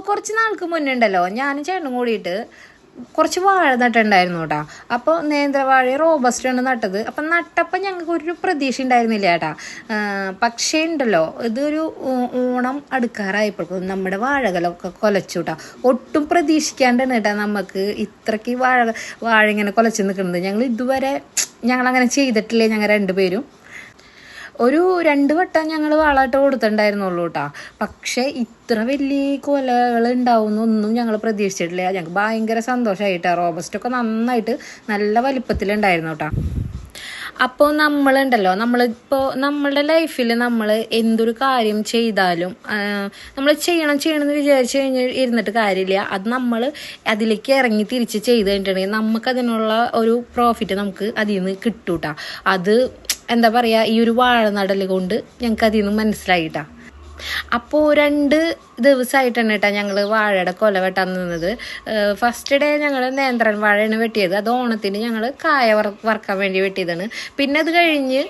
കുറച്ച് നാൾക്ക് മുന്നേ ഉണ്ടല്ലോ ഞാനും ചേട്ടനും കൂടിയിട്ട് കുറച്ച് വാഴ നട്ടുണ്ടായിരുന്നു കേട്ടോ. അപ്പോൾ നേന്ത്രവാഴ റോബസ്റ്റാണ് നട്ടത്. അപ്പം നട്ടപ്പോൾ ഞങ്ങൾക്ക് ഒരു പ്രതീക്ഷ ഉണ്ടായിരുന്നില്ല കേട്ടാ. പക്ഷേ ഉണ്ടല്ലോ ഇതൊരു ഓണം അടുക്കാറായപ്പോഴേക്കും നമ്മുടെ വാഴകളൊക്കെ കൊലച്ചു കേട്ടോ. ഒട്ടും പ്രതീക്ഷിക്കാണ്ടാണ് കേട്ടോ നമുക്ക് ഇത്രയ്ക്ക് വാഴ ഇങ്ങനെ കൊലച്ച് നിൽക്കുന്നത്. ഞങ്ങളങ്ങനെ ചെയ്തിട്ടില്ലേ ഞങ്ങൾ രണ്ടുപേരും. ഒരു 2 വട്ടം ഞങ്ങൾ വളമായിട്ട് കൊടുത്തിട്ടുണ്ടായിരുന്നുള്ളൂ കേട്ടോ. പക്ഷേ ഇത്ര വലിയ കൊലകൾ ഉണ്ടാവുന്നൊന്നും ഞങ്ങൾ പ്രതീക്ഷിച്ചിട്ടില്ല. ഞങ്ങൾക്ക് ഭയങ്കര സന്തോഷമായിട്ടാണ്. റോബസ്റ്റൊക്കെ നന്നായിട്ട് നല്ല വലിപ്പത്തിലുണ്ടായിരുന്നു കേട്ടോ. അപ്പോൾ നമ്മളുണ്ടല്ലോ നമ്മളുടെ ലൈഫിൽ നമ്മൾ എന്തൊരു കാര്യം ചെയ്താലും നമ്മൾ ചെയ്യണമെന്ന് വിചാരിച്ചു കഴിഞ്ഞാൽ ഇരുന്നിട്ട് കാര്യമില്ല. അത് നമ്മൾ അതിലേക്ക് ഇറങ്ങി തിരിച്ച് ചെയ്ത് കഴിഞ്ഞിട്ടുണ്ടെങ്കിൽ നമുക്കതിനുള്ള ഒരു പ്രോഫിറ്റ് നമുക്ക് അതിൽ നിന്ന് കിട്ടൂട്ടാ. അത് എന്താ പറയുക, ഈ ഒരു വാഴ നടൽ കൊണ്ട് ഞങ്ങൾക്ക് അതിൽ നിന്ന് മനസ്സിലായിട്ടാ. അപ്പോൾ 2 ദിവസമായിട്ടാണ് കേട്ടോ ഞങ്ങൾ വാഴയുടെ കൊല വെട്ടാൻ നിന്നത്. ഫസ്റ്റ് ഡേ ഞങ്ങൾ നേന്ത്രൻ വാഴയാണ് വെട്ടിയത്. അത് ഓണത്തിന് ഞങ്ങൾ കായ വറക്കാൻ വേണ്ടി വെട്ടിയതാണ്. പിന്നെ അത് കഴിഞ്ഞ്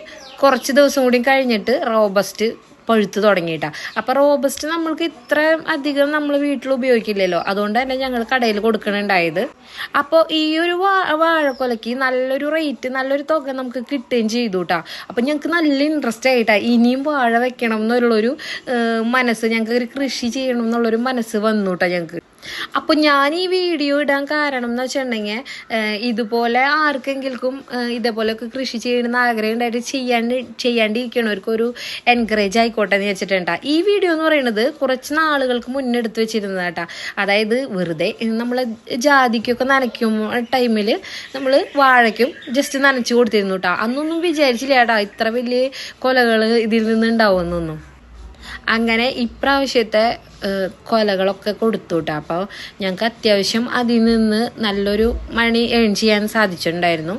കുറച്ച് ദിവസം കൂടി കഴിഞ്ഞിട്ട് റോബസ്റ്റ് പഴുത്ത് തുടങ്ങിയിട്ടാ. അപ്പോൾ റോബസ്റ്റ് നമ്മൾക്ക് ഇത്ര അധികം നമ്മൾ വീട്ടിൽ ഉപയോഗിക്കില്ലല്ലോ, അതുകൊണ്ട് തന്നെ ഞങ്ങൾ കടയിൽ കൊടുക്കണുണ്ടായത്. അപ്പോൾ ഈ ഒരു വാഴക്കൊലയ്ക്ക് നല്ലൊരു റേറ്റ്, നല്ലൊരു തുക നമുക്ക് കിട്ടുകയും ചെയ്തു കേട്ടോ. അപ്പം ഞങ്ങൾക്ക് നല്ല ഇൻട്രസ്റ്റ് ആയിട്ടാ ഇനിയും വാഴ വെക്കണം എന്നുള്ളൊരു മനസ്സ്, ഞങ്ങൾക്ക് ഒരു കൃഷി ചെയ്യണം എന്നുള്ളൊരു മനസ്സ് വന്നു കേട്ടോ ഞങ്ങൾക്ക്. അപ്പോൾ ഞാൻ ഈ വീഡിയോ ഇടാൻ കാരണം എന്ന് വെച്ചിട്ടുണ്ടെങ്കിൽ ഇതുപോലെ ആർക്കെങ്കിലും ഇതേപോലെയൊക്കെ കൃഷി ചെയ്യണമെന്ന് ആഗ്രഹം ഉണ്ടായിട്ട് ചെയ്യാണ്ടിരിക്കണവർക്കൊരു എൻകറേജ് ആയിക്കോട്ടെ എന്ന് വെച്ചിട്ടുണ്ടാ. ഈ വീഡിയോ എന്ന് പറയുന്നത് കുറച്ച് നാളുകൾക്ക് മുന്നെടുത്ത് വെച്ചിരുന്നത് കേട്ടാ. അതായത് വെറുതെ നമ്മൾ ജാതിക്കൊക്കെ നനയ്ക്കും ടൈമിൽ നമ്മൾ വാഴയ്ക്കും ജസ്റ്റ് നനച്ചു കൊടുത്തിരുന്നു കേട്ടോ. അന്നൊന്നും വിചാരിച്ചില്ല കേട്ടാ ഇത്ര വലിയ കൊലകൾ ഇതിൽ നിന്ന് ഉണ്ടാവുമെന്നൊന്നും. അങ്ങനെ ഇപ്രാവശ്യത്തെ കൊലകളൊക്കെ കൊടുത്തു കേട്ടോ. അപ്പോൾ ഞങ്ങൾക്ക് അത്യാവശ്യം അതിൽ നിന്ന് നല്ലൊരു മണി ഏൺ ചെയ്യാൻ സാധിച്ചിട്ടുണ്ടായിരുന്നു.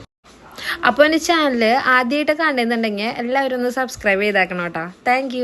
അപ്പോൾ എൻ്റെ ചാനൽ ആദ്യമായിട്ട് കാണുന്നുണ്ടെങ്കിൽ എല്ലാവരും ഒന്ന് സബ്സ്ക്രൈബ് ചെയ്തേക്കണം കേട്ടോ. താങ്ക്